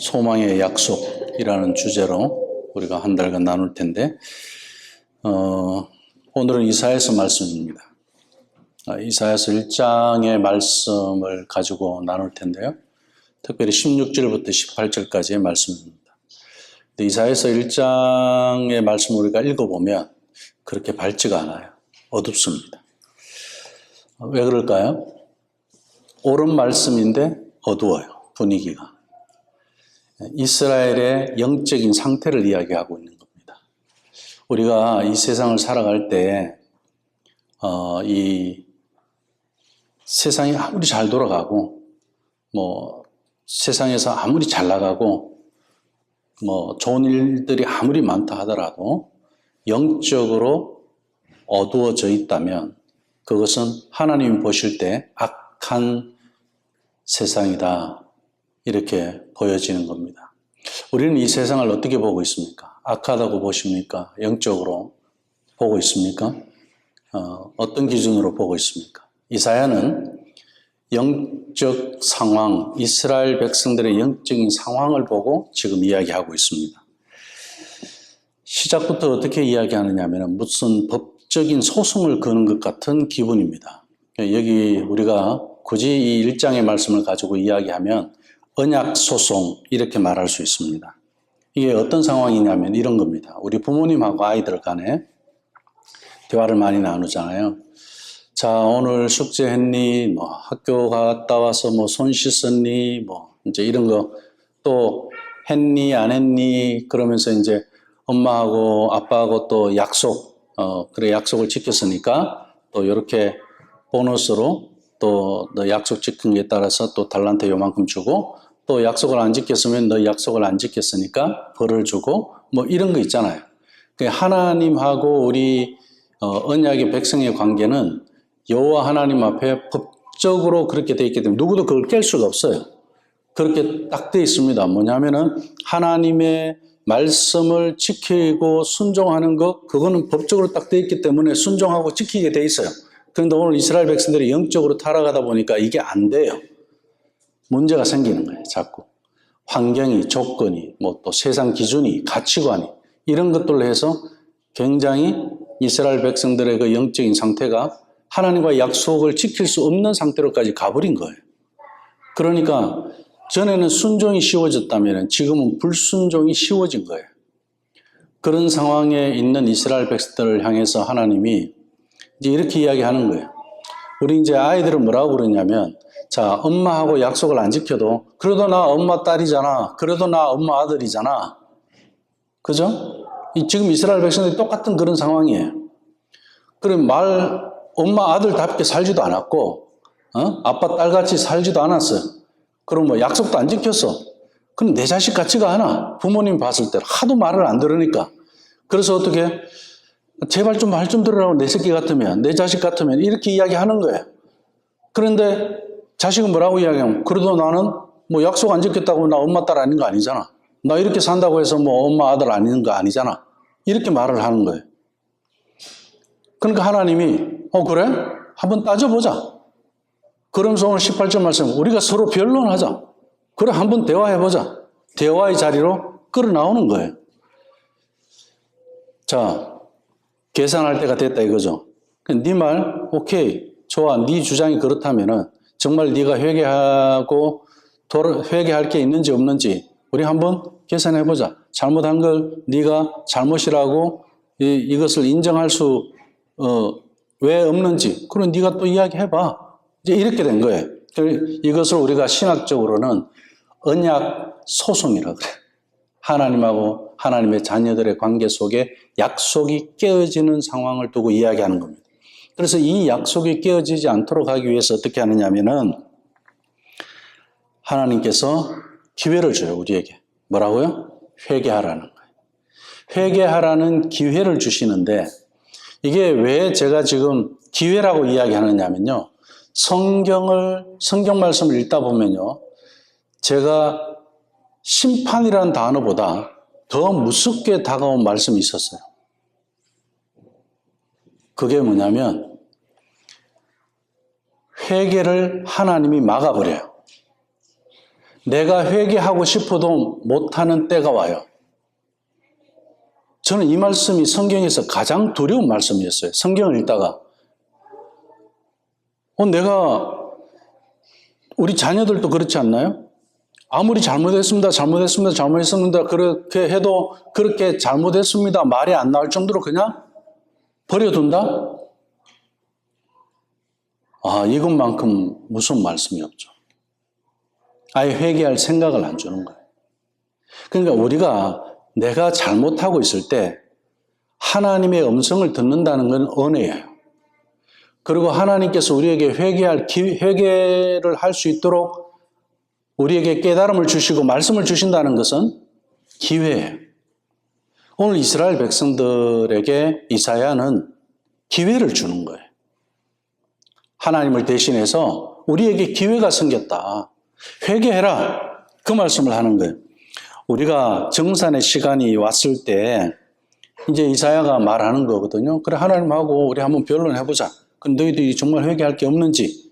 소망의 약속이라는 주제로 우리가 한 달간 나눌 텐데 오늘은 이사야서 말씀입니다. 이사야서 1장의 말씀을 가지고 나눌 텐데요. 특별히 16절부터 18절까지의 말씀입니다. 이사야서 1장의 말씀을 우리가 읽어보면 그렇게 밝지가 않아요. 어둡습니다. 왜 그럴까요? 옳은 말씀인데 어두워요. 분위기가. 이스라엘의 영적인 상태를 이야기하고 있는 겁니다. 우리가 이 세상을 살아갈 때 이 세상이 아무리 잘 돌아가고 세상에서 아무리 잘 나가고 좋은 일들이 아무리 많다 하더라도 영적으로 어두워져 있다면 그것은 하나님이 보실 때 악한 세상이다 이렇게 보여지는 겁니다. 우리는 이 세상을 어떻게 보고 있습니까? 악하다고 보십니까? 영적으로 보고 있습니까? 어떤 기준으로 보고 있습니까? 이사야는 영적 상황, 이스라엘 백성들의 영적인 상황을 보고 지금 이야기하고 있습니다. 시작부터 어떻게 이야기하느냐 하면 무슨 법적인 소송을 거는 것 같은 기분입니다. 여기 우리가 굳이 이 1장의 말씀을 가지고 이야기하면 언약 소송 이렇게 말할 수 있습니다. 이게 어떤 상황이냐면 이런 겁니다. 우리 부모님하고 아이들 간에 대화를 많이 나누잖아요. 자, 오늘 숙제했니? 학교 갔다 와서 손 씻었니? 이제 이런 거 또 했니? 안 했니? 그러면서 이제 엄마하고 아빠하고 또 그래 약속을 지켰으니까 또 이렇게 보너스로 또 너 약속 지킨 게 따라서 또 달란트 요만큼 주고 또 약속을 안 지켰으면 너 약속을 안 지켰으니까 벌을 주고 이런 거 있잖아요. 하나님하고 우리 언약의 백성의 관계는 여호와 하나님 앞에 법적으로 그렇게 되어 있기 때문에 누구도 그걸 깰 수가 없어요. 그렇게 딱 되어 있습니다. 뭐냐면은 하나님의 말씀을 지키고 순종하는 것, 그거는 법적으로 딱 되어 있기 때문에 순종하고 지키게 되어 있어요. 그런데 오늘 이스라엘 백성들이 영적으로 타락하다 보니까 이게 안 돼요. 문제가 생기는 거예요, 자꾸. 환경이, 조건이, 또 세상 기준이, 가치관이, 이런 것들로 해서 굉장히 이스라엘 백성들의 그 영적인 상태가 하나님과의 약속을 지킬 수 없는 상태로까지 가버린 거예요. 그러니까 전에는 순종이 쉬워졌다면 지금은 불순종이 쉬워진 거예요. 그런 상황에 있는 이스라엘 백성들을 향해서 하나님이 이제 이렇게 이야기하는 거예요. 우리 이제 아이들은 뭐라고 그러냐면 자, 엄마하고 약속을 안 지켜도 그래도 나 엄마 딸이잖아. 그래도 나 엄마 아들이잖아. 그죠? 지금 이스라엘 백성들이 똑같은 그런 상황이에요. 그럼 엄마 아들답게 살지도 않았고 아빠 딸같이 살지도 않았어요. 그럼 약속도 안 지켰어. 그럼 내 자식 같지가 않아. 부모님 봤을 때 하도 말을 안 들으니까. 그래서 어떻게 제발 좀 말 좀 들으라고 내 새끼 같으면 내 자식 같으면 이렇게 이야기하는 거예요. 그런데 자식은 뭐라고 이야기하면 그래도 나는 약속 안 지켰다고 나 엄마 딸 아닌 거 아니잖아. 나 이렇게 산다고 해서 엄마 아들 아닌 거 아니잖아. 이렇게 말을 하는 거예요. 그러니까 하나님이 그래? 한번 따져보자. 그러면서 오늘 18절 말씀 우리가 서로 변론하자. 그래 한번 대화해보자. 대화의 자리로 끌어나오는 거예요. 자, 계산할 때가 됐다 이거죠. 네 말 오케이 좋아. 네 주장이 그렇다면은 정말 네가 회개할 게 있는지 없는지 우리 한번 계산해보자. 잘못한 걸 네가 잘못이라고 이것을 인정할 수 왜 없는지 그럼 네가 또 이야기해봐. 이제 이렇게 된 거예요. 이것을 우리가 신학적으로는 언약 소송이라고 그래요. 하나님하고 하나님의 자녀들의 관계 속에 약속이 깨어지는 상황을 두고 이야기하는 겁니다. 그래서 이 약속이 깨어지지 않도록 하기 위해서 어떻게 하느냐면은 하나님께서 기회를 줘요, 우리에게. 뭐라고요? 회개하라는 거예요. 회개하라는 기회를 주시는데 이게 왜 제가 지금 기회라고 이야기하느냐면요. 성경 말씀을 읽다 보면요. 제가 심판이라는 단어보다 더 무섭게 다가온 말씀이 있었어요. 그게 뭐냐면 회개를 하나님이 막아버려요. 내가 회개하고 싶어도 못하는 때가 와요. 저는 이 말씀이 성경에서 가장 두려운 말씀이었어요. 성경을 읽다가 우리 자녀들도 그렇지 않나요? 아무리 잘못했습니다, 그렇게 해도 그렇게 잘못했습니다 말이 안 나올 정도로 그냥 버려둔다? 이것만큼 무서운 말씀이 없죠. 아예 회개할 생각을 안 주는 거예요. 그러니까 우리가 내가 잘못하고 있을 때 하나님의 음성을 듣는다는 건 은혜예요. 그리고 하나님께서 우리에게 회개를 할 수 있도록 우리에게 깨달음을 주시고 말씀을 주신다는 것은 기회예요. 오늘 이스라엘 백성들에게 이사야는 기회를 주는 거예요. 하나님을 대신해서 우리에게 기회가 생겼다. 회개해라. 그 말씀을 하는 거예요. 우리가 정산의 시간이 왔을 때 이제 이사야가 말하는 거거든요. 그래, 하나님하고 우리 한번 변론해보자. 그럼 너희들이 정말 회개할 게 없는지.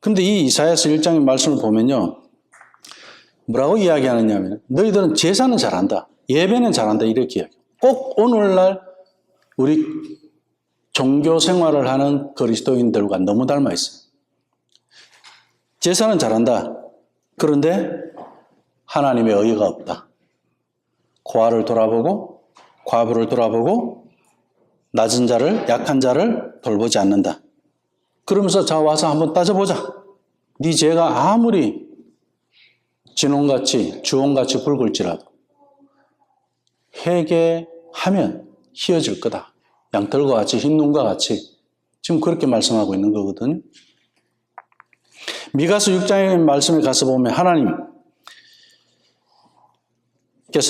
근데 이 이사야서 1장의 말씀을 보면요. 뭐라고 이야기하느냐면 너희들은 제사는 잘한다. 예배는 잘한다. 이렇게 이야기해요. 꼭 오늘날 우리 종교 생활을 하는 그리스도인들과 너무 닮아 있어요. 제사는 잘한다. 그런데 하나님의 의의가 없다. 고아를 돌아보고 과부를 돌아보고 낮은 자를 약한 자를 돌보지 않는다. 그러면서 자 와서 한번 따져보자. 네 죄가 아무리 진홍같이 주홍같이 붉을지라도 회개하면 희어질 거다. 양털과 같이 흰 눈과 같이 지금 그렇게 말씀하고 있는 거거든요. 미가서 6장의 말씀에 가서 보면 하나님께서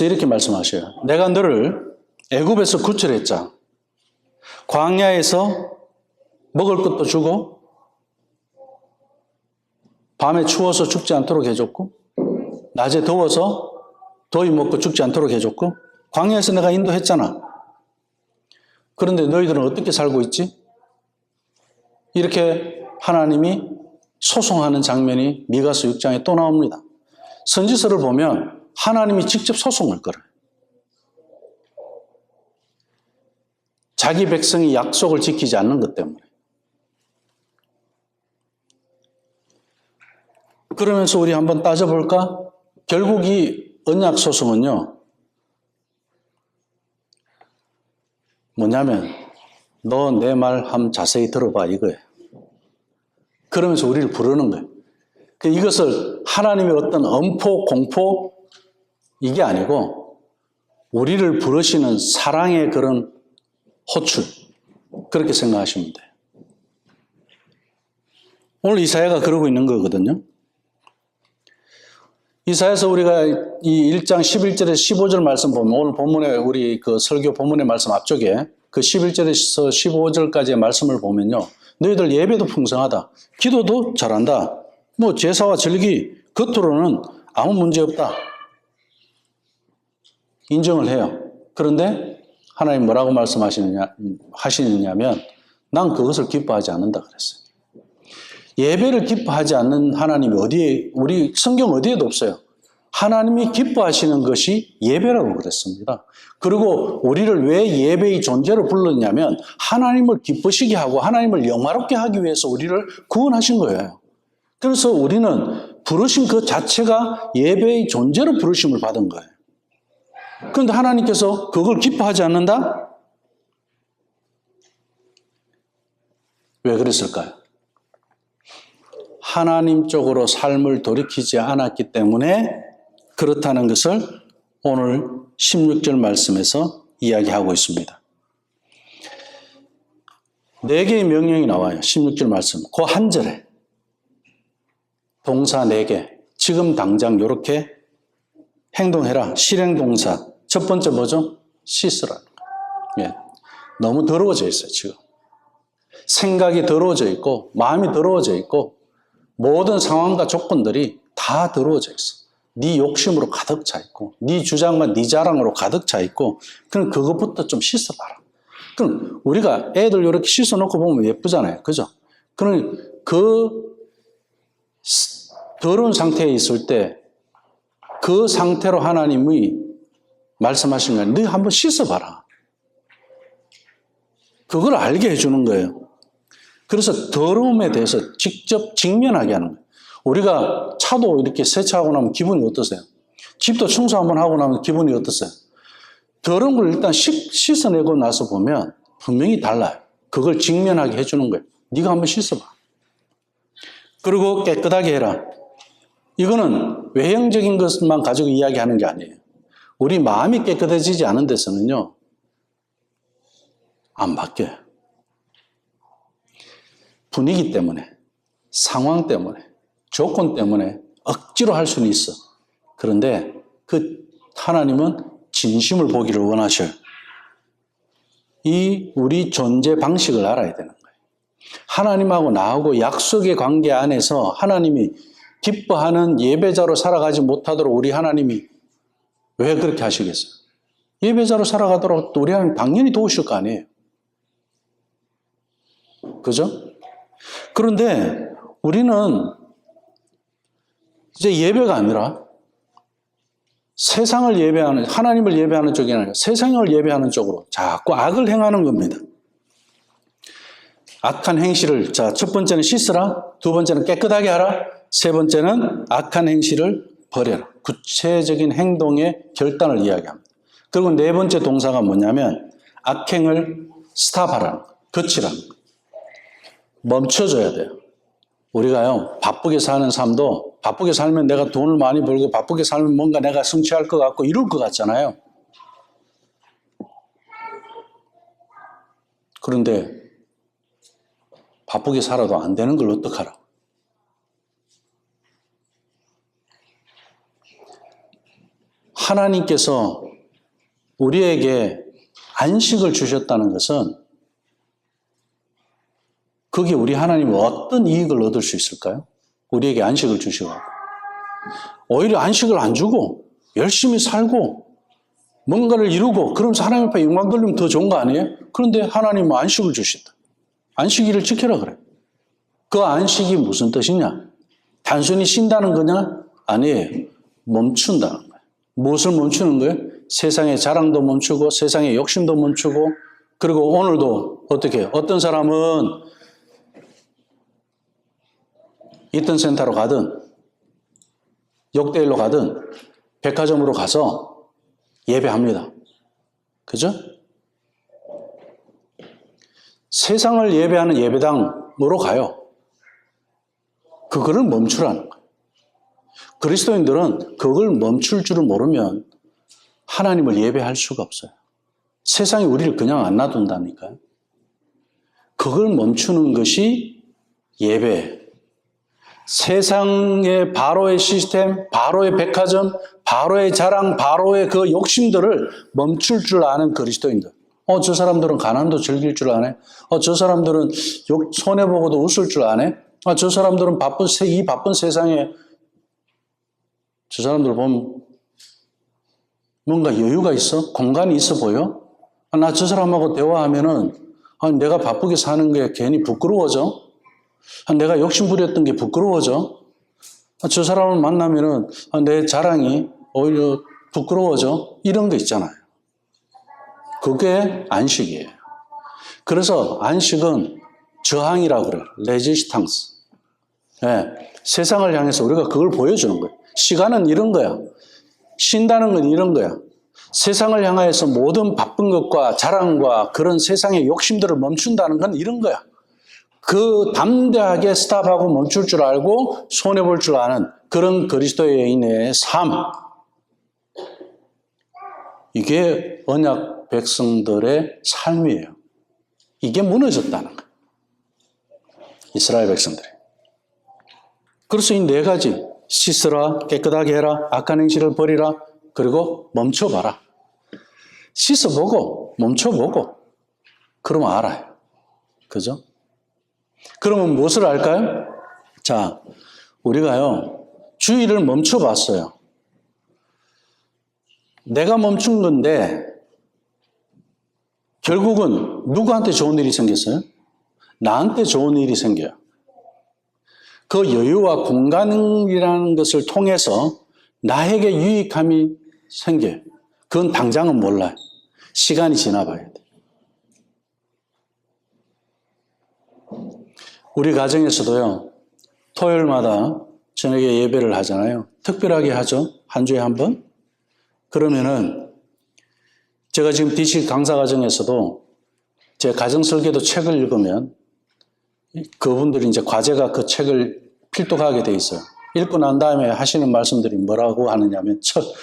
이렇게 말씀하셔요. 내가 너를 애굽에서 구출했자. 광야에서 먹을 것도 주고 밤에 추워서 죽지 않도록 해줬고 낮에 더워서 더위 먹고 죽지 않도록 해줬고 광야에서 내가 인도했잖아. 그런데 너희들은 어떻게 살고 있지? 이렇게 하나님이 소송하는 장면이 미가서 6장에 또 나옵니다. 선지서를 보면 하나님이 직접 소송을 걸어요. 자기 백성이 약속을 지키지 않는 것 때문에. 그러면서 우리 한번 따져볼까? 결국 이 언약 소송은요. 뭐냐면 너 내 말 한번 자세히 들어봐 이거예요. 그러면서 우리를 부르는 거예요. 이것을 하나님의 어떤 엄포, 공포 이게 아니고 우리를 부르시는 사랑의 그런 호출 그렇게 생각하시면 돼요. 오늘 이사야가 그러고 있는 거거든요. 이사야서 우리가 이 1장 11절에서 15절 말씀 보면 오늘 본문에 우리 그 설교 본문의 말씀 앞쪽에 그 11절에서 15절까지의 말씀을 보면요. 너희들 예배도 풍성하다. 기도도 잘한다. 뭐 제사와 절기 겉으로는 아무 문제 없다. 인정을 해요. 그런데 하나님 뭐라고 하시느냐면 난 그것을 기뻐하지 않는다 그랬어요. 예배를 기뻐하지 않는 하나님이 우리 성경 어디에도 없어요. 하나님이 기뻐하시는 것이 예배라고 그랬습니다. 그리고 우리를 왜 예배의 존재로 불렀냐면 하나님을 기쁘시게 하고 하나님을 영화롭게 하기 위해서 우리를 구원하신 거예요. 그래서 우리는 부르심 그 자체가 예배의 존재로 부르심을 받은 거예요. 그런데 하나님께서 그걸 기뻐하지 않는다? 왜 그랬을까요? 하나님 쪽으로 삶을 돌이키지 않았기 때문에 그렇다는 것을 오늘 16절 말씀에서 이야기하고 있습니다. 4개의 명령이 나와요. 16절 말씀. 그 한 절에 동사 4개. 지금 당장 이렇게 행동해라. 실행동사. 첫 번째 뭐죠? 씻으라. 예. 너무 더러워져 있어요, 지금. 생각이 더러워져 있고 마음이 더러워져 있고 모든 상황과 조건들이 다 더러워져 있어. 네 욕심으로 가득 차 있고 네 주장과 네 자랑으로 가득 차 있고 그럼 그것부터 좀 씻어봐라. 그럼 우리가 애들 이렇게 씻어놓고 보면 예쁘잖아요. 그죠? 그럼 그 더러운 상태에 있을 때 그 상태로 하나님이 말씀하신 거예요. 너 한번 씻어봐라. 그걸 알게 해주는 거예요. 그래서 더러움에 대해서 직접 직면하게 하는 거예요. 우리가 차도 이렇게 세차하고 나면 기분이 어떠세요? 집도 청소 한번 하고 나면 기분이 어떠세요? 더러운 걸 일단 씻어내고 나서 보면 분명히 달라요. 그걸 직면하게 해주는 거예요. 네가 한번 씻어봐. 그리고 깨끗하게 해라. 이거는 외형적인 것만 가지고 이야기하는 게 아니에요. 우리 마음이 깨끗해지지 않은 데서는요, 안 바뀌어요. 분위기 때문에, 상황 때문에, 조건 때문에 억지로 할 수는 있어. 그런데 그 하나님은 진심을 보기를 원하셔요. 이 우리 존재 방식을 알아야 되는 거예요. 하나님하고 나하고 약속의 관계 안에서 하나님이 기뻐하는 예배자로 살아가지 못하도록 우리 하나님이 왜 그렇게 하시겠어요? 예배자로 살아가도록 우리 하나님 당연히 도우실 거 아니에요. 그죠? 그런데 우리는 이제 예배가 아니라 세상을 예배하는, 하나님을 예배하는 쪽이 아니라 세상을 예배하는 쪽으로 자꾸 악을 행하는 겁니다. 악한 행실을, 자, 첫 번째는 씻으라, 두 번째는 깨끗하게 하라, 세 번째는 악한 행실을 버려라. 구체적인 행동의 결단을 이야기합니다. 그리고 네 번째 동사가 뭐냐면 악행을 스탑하라는 거, 그치라는 거. 멈춰줘야 돼요. 우리가요, 바쁘게 사는 삶도 바쁘게 살면 내가 돈을 많이 벌고 바쁘게 살면 뭔가 내가 성취할 것 같고 이럴 것 같잖아요. 그런데 바쁘게 살아도 안 되는 걸 어떡하라? 하나님께서 우리에게 안식을 주셨다는 것은 그게 우리 하나님은 어떤 이익을 얻을 수 있을까요? 우리에게 안식을 주시고 오히려 안식을 안 주고 열심히 살고 뭔가를 이루고 그러면서 하나님 앞에 영광 돌리면 더 좋은 거 아니에요? 그런데 하나님은 안식을 주신다. 안식일을 지켜라 그래. 그 안식이 무슨 뜻이냐? 단순히 쉰다는 거냐? 아니에요. 멈춘다는 거예요. 무엇을 멈추는 거예요? 세상의 자랑도 멈추고 세상의 욕심도 멈추고 그리고 오늘도 어떻게 해요? 어떤 사람은 이튼 센터로 가든 욕대일로 가든 백화점으로 가서 예배합니다. 그죠? 세상을 예배하는 예배당으로 가요. 그거를 멈추라는 거예요. 그리스도인들은 그걸 멈출 줄을 모르면 하나님을 예배할 수가 없어요. 세상이 우리를 그냥 안 놔둔다니까요. 그걸 멈추는 것이 예배예요. 세상의 바로의 시스템, 바로의 백화점, 바로의 자랑, 바로의 그 욕심들을 멈출 줄 아는 그리스도인들. 저 사람들은 가난도 즐길 줄 아네. 저 사람들은 손해보고도 웃을 줄 아네. 저 사람들은 이 바쁜 세상에 저 사람들 보면 뭔가 여유가 있어? 공간이 있어 보여? 나 저 사람하고 대화하면은 내가 바쁘게 사는 게 괜히 부끄러워져? 내가 욕심 부렸던 게 부끄러워져? 저 사람을 만나면은 내 자랑이 오히려 부끄러워져? 이런 거 있잖아요. 그게 안식이에요. 그래서 안식은 저항이라고 그래요. 레지스탕스. 네, 세상을 향해서 우리가 그걸 보여주는 거예요. 시간은 이런 거야. 쉰다는 건 이런 거야. 세상을 향해서 모든 바쁜 것과 자랑과 그런 세상의 욕심들을 멈춘다는 건 이런 거야. 그 담대하게 스탑하고 멈출 줄 알고 손해볼 줄 아는 그런 그리스도인의 삶. 이게 언약 백성들의 삶이에요. 이게 무너졌다는 거예요. 이스라엘 백성들이. 그래서 이 네 가지, 씻으라, 깨끗하게 해라, 악한 행실을 버리라, 그리고 멈춰봐라. 씻어보고 멈춰보고 그러면 알아요. 그죠? 그러면 무엇을 알까요? 자, 우리가요 주의를 멈춰봤어요. 내가 멈춘 건데 결국은 누구한테 좋은 일이 생겼어요? 나한테 좋은 일이 생겨요. 그 여유와 공간이라는 것을 통해서 나에게 유익함이 생겨요. 그건 당장은 몰라요. 시간이 지나봐야 돼요. 우리 가정에서도요, 토요일마다 저녁에 예배를 하잖아요. 특별하게 하죠. 한 주에 한 번. 그러면은 제가 지금 DC 강사 과정에서도 제 가정 설계도 책을 읽으면 그분들이 이제 과제가 그 책을 필독하게 돼 있어요. 읽고 난 다음에 하시는 말씀들이 뭐라고 하느냐면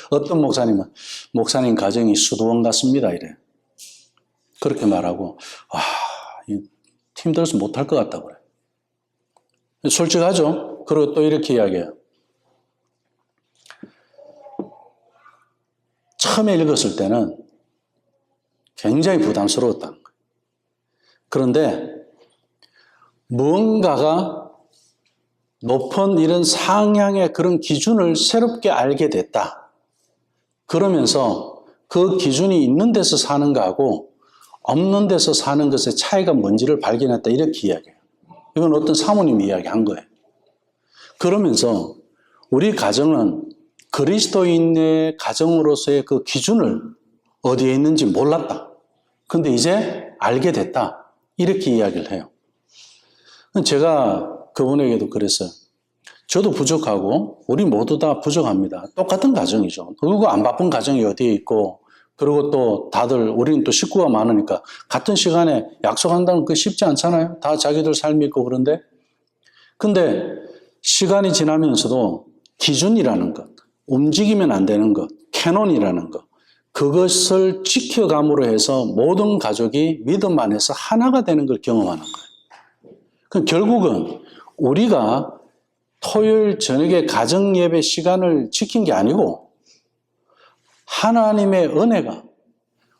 어떤 목사님은 목사님 가정이 수도원 같습니다 이래. 그렇게 말하고 힘들어서 못할 것 같다고 그래. 솔직하죠. 그리고 또 이렇게 이야기해요. 처음에 읽었을 때는 굉장히 부담스러웠다는 거예요. 그런데 무언가가 높은 이런 상향의 그런 기준을 새롭게 알게 됐다. 그러면서 그 기준이 있는 데서 사는 거하고 없는 데서 사는 것의 차이가 뭔지를 발견했다. 이렇게 이야기해요. 이건 어떤 사모님이 이야기한 거예요. 그러면서 우리 가정은 그리스도인의 가정으로서의 그 기준을 어디에 있는지 몰랐다. 근데 이제 알게 됐다. 이렇게 이야기를 해요. 제가 그분에게도 그랬어요. 저도 부족하고 우리 모두 다 부족합니다. 똑같은 가정이죠. 그리고 안 바쁜 가정이 어디에 있고 그리고 또 다들 우리는 또 식구가 많으니까 같은 시간에 약속한다는 거 쉽지 않잖아요. 다 자기들 삶이 있고 그런데 근데 시간이 지나면서도 기준이라는 것, 움직이면 안 되는 것, 캐논이라는 것 그것을 지켜감으로 해서 모든 가족이 믿음 안에서 하나가 되는 걸 경험하는 거예요. 그럼 결국은 우리가 토요일 저녁에 가정예배 시간을 지킨 게 아니고 하나님의 은혜가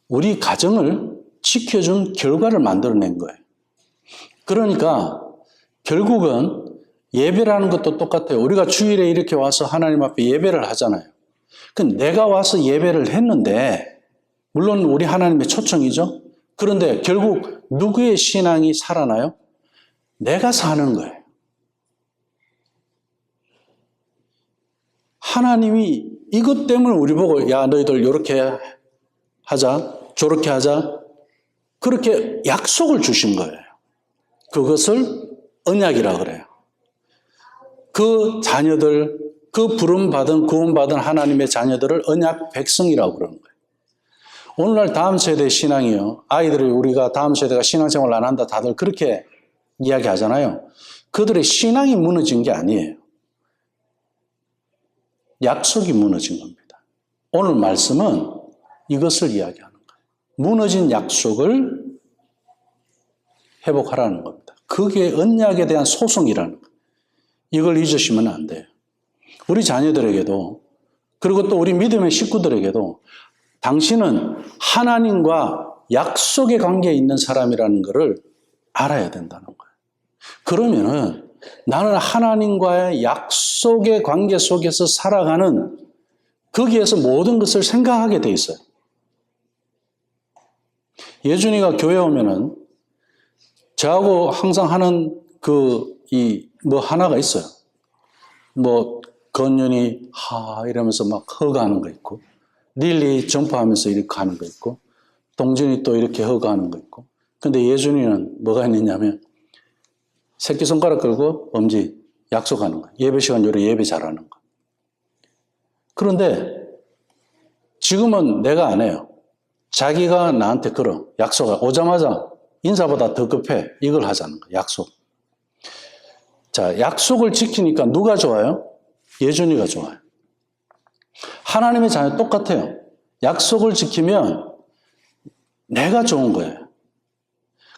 우리 가정을 지켜준 결과를 만들어낸 거예요. 그러니까 결국은 예배라는 것도 똑같아요. 우리가 주일에 이렇게 와서 하나님 앞에 예배를 하잖아요. 내가 와서 예배를 했는데 물론 우리 하나님의 초청이죠. 그런데 결국 누구의 신앙이 살아나요? 내가 사는 거예요. 하나님이 이것 때문에 우리 보고 야 너희들 이렇게 하자 저렇게 하자 그렇게 약속을 주신 거예요. 그것을 언약이라 그래요. 그 자녀들 그 부름받은 구원받은 하나님의 자녀들을 언약 백성이라고 그러는 거예요. 오늘날 다음 세대 신앙이요. 아이들이 우리가 다음 세대가 신앙생활 안 한다 다들 그렇게 이야기하잖아요. 그들의 신앙이 무너진 게 아니에요. 약속이 무너진 겁니다. 오늘 말씀은 이것을 이야기하는 거예요. 무너진 약속을 회복하라는 겁니다. 그게 언약에 대한 소송이라는 거예요. 이걸 잊으시면 안 돼요. 우리 자녀들에게도 그리고 또 우리 믿음의 식구들에게도 당신은 하나님과 약속의 관계에 있는 사람이라는 것을 알아야 된다는 거예요. 그러면은 나는 하나님과의 약속의 관계 속에서 살아가는 거기에서 모든 것을 생각하게 돼 있어요. 예준이가 교회 오면은 저하고 항상 하는 하나가 있어요. 건연이 이러면서 막 허가하는 거 있고 릴리 점프하면서 이렇게 하는 거 있고 동준이 또 이렇게 허가하는 거 있고 근데 예준이는 뭐가 있느냐면 새끼손가락 걸고 엄지 약속하는 거예요. 예배 시간 요래 예배 잘하는 거. 그런데 지금은 내가 안 해요. 자기가 나한테 걸어. 약속을 오자마자 인사보다 더 급해. 이걸 하자는 거예요. 약속. 자, 약속을 지키니까 누가 좋아요? 예준이가 좋아요. 하나님의 자녀 똑같아요. 약속을 지키면 내가 좋은 거예요.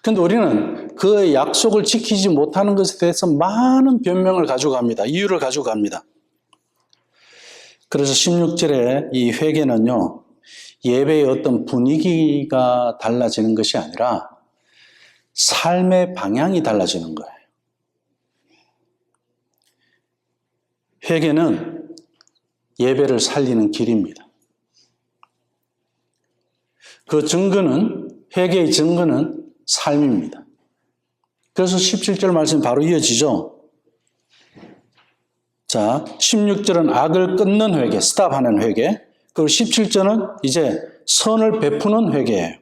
근데 우리는 그 약속을 지키지 못하는 것에 대해서 많은 변명을 가지고 갑니다. 이유를 가지고 갑니다. 그래서 16절에 이 회개는요, 예배의 어떤 분위기가 달라지는 것이 아니라 삶의 방향이 달라지는 거예요. 회개는 예배를 살리는 길입니다. 그 증거는, 회개의 증거는 삶입니다. 그래서 17절 말씀 바로 이어지죠. 자, 16절은 악을 끊는 회개, 스탑하는 회개. 그리고 17절은 이제 선을 베푸는 회개예요.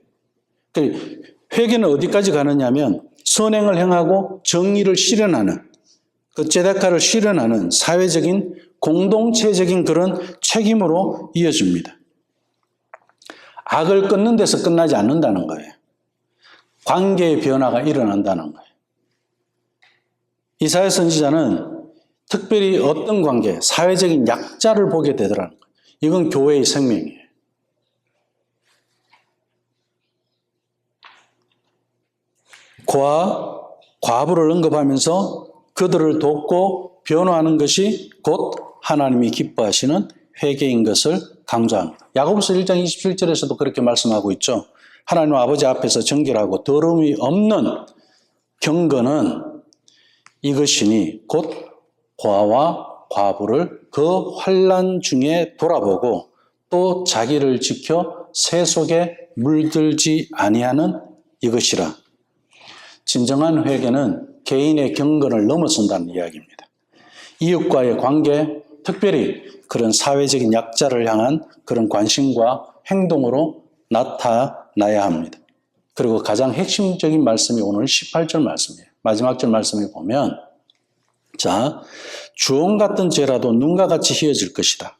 회개는 어디까지 가느냐면 선행을 행하고 정의를 실현하는, 그 제데카를 실현하는 사회적인 공동체적인 그런 책임으로 이어집니다. 악을 끊는 데서 끝나지 않는다는 거예요. 관계의 변화가 일어난다는 거예요. 이사야 선지자는 특별히 어떤 관계, 사회적인 약자를 보게 되더라는 거예요. 이건 교회의 생명이에요. 과부를 언급하면서 그들을 돕고 변호하는 것이 곧 하나님이 기뻐하시는 회개인 것을 강조합니다. 야고보서 1장 27절에서도 그렇게 말씀하고 있죠. 하나님 아버지 앞에서 정결하고 더러움이 없는 경건은 이것이니 곧 과와 과부를 그 환난 중에 돌아보고 또 자기를 지켜 새 속에 물들지 아니하는 이것이라. 진정한 회개는 개인의 경건을 넘어선다는 이야기입니다. 이웃과의 관계, 특별히 그런 사회적인 약자를 향한 그런 관심과 행동으로 나타나야 합니다. 그리고 가장 핵심적인 말씀이 오늘 18절 말씀이에요. 마지막 절 말씀에 보면, 자, 주홍 같은 죄라도 눈과 같이 희어질 것이다.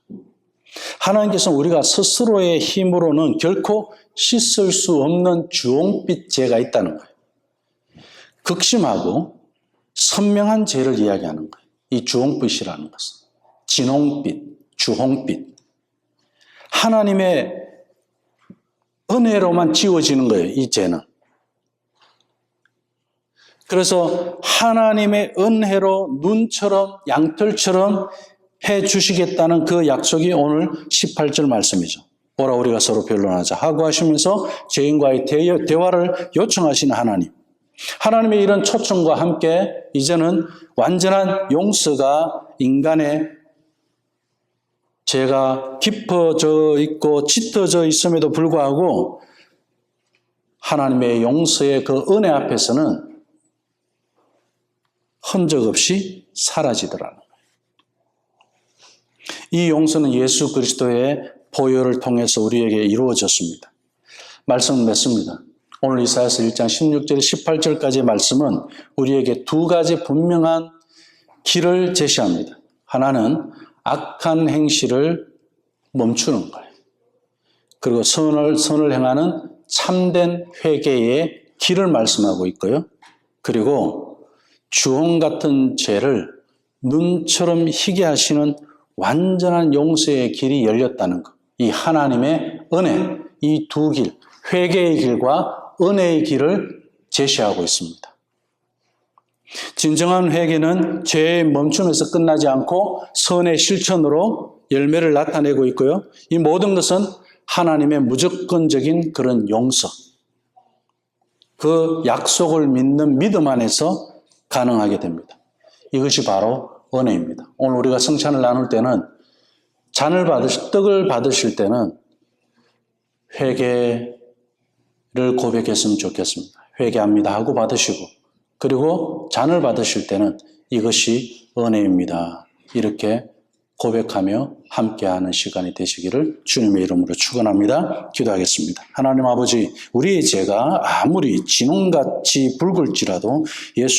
하나님께서는 우리가 스스로의 힘으로는 결코 씻을 수 없는 주홍빛 죄가 있다는 거예요. 극심하고 선명한 죄를 이야기하는 거예요. 이 주홍빛이라는 것은. 진홍빛, 주홍빛. 하나님의 은혜로만 지워지는 거예요, 이 죄는. 그래서 하나님의 은혜로 눈처럼 양털처럼 해 주시겠다는 그 약속이 오늘 18절 말씀이죠. 오라 우리가 서로 변론하자 하고 하시면서 죄인과의 대화를 요청하시는 하나님. 하나님의 이런 초청과 함께 이제는 완전한 용서가 인간의 죄가 깊어져 있고 짙어져 있음에도 불구하고 하나님의 용서의 그 은혜 앞에서는 흔적 없이 사라지더라는 거예요. 이 용서는 예수 그리스도의 보혈을 통해서 우리에게 이루어졌습니다. 말씀은 맺습니다. 오늘 이사야서 1장 16절 18절까지의 말씀은 우리에게 두 가지 분명한 길을 제시합니다. 하나는 악한 행실을 멈추는 거예요. 그리고 선을 행하는 참된 회개의 길을 말씀하고 있고요. 그리고 주홍 같은 죄를 눈처럼 희게 하시는 완전한 용서의 길이 열렸다는 것. 이 하나님의 은혜, 이 두 길, 회개의 길과 은혜의 길을 제시하고 있습니다. 진정한 회개는 죄의 멈춤에서 끝나지 않고 선의 실천으로 열매를 나타내고 있고요. 이 모든 것은 하나님의 무조건적인 그런 용서, 그 약속을 믿는 믿음 안에서 가능하게 됩니다. 이것이 바로 은혜입니다. 오늘 우리가 성찬을 나눌 때는 떡을 받으실 때는 회개를 고백했으면 좋겠습니다. 회개합니다 하고 받으시고, 그리고 잔을 받으실 때는 이것이 은혜입니다. 이렇게 고백하며 함께하는 시간이 되시기를 주님의 이름으로 축원합니다. 기도하겠습니다. 하나님 아버지, 우리의 죄가 아무리 진홍같이 붉을지라도 예수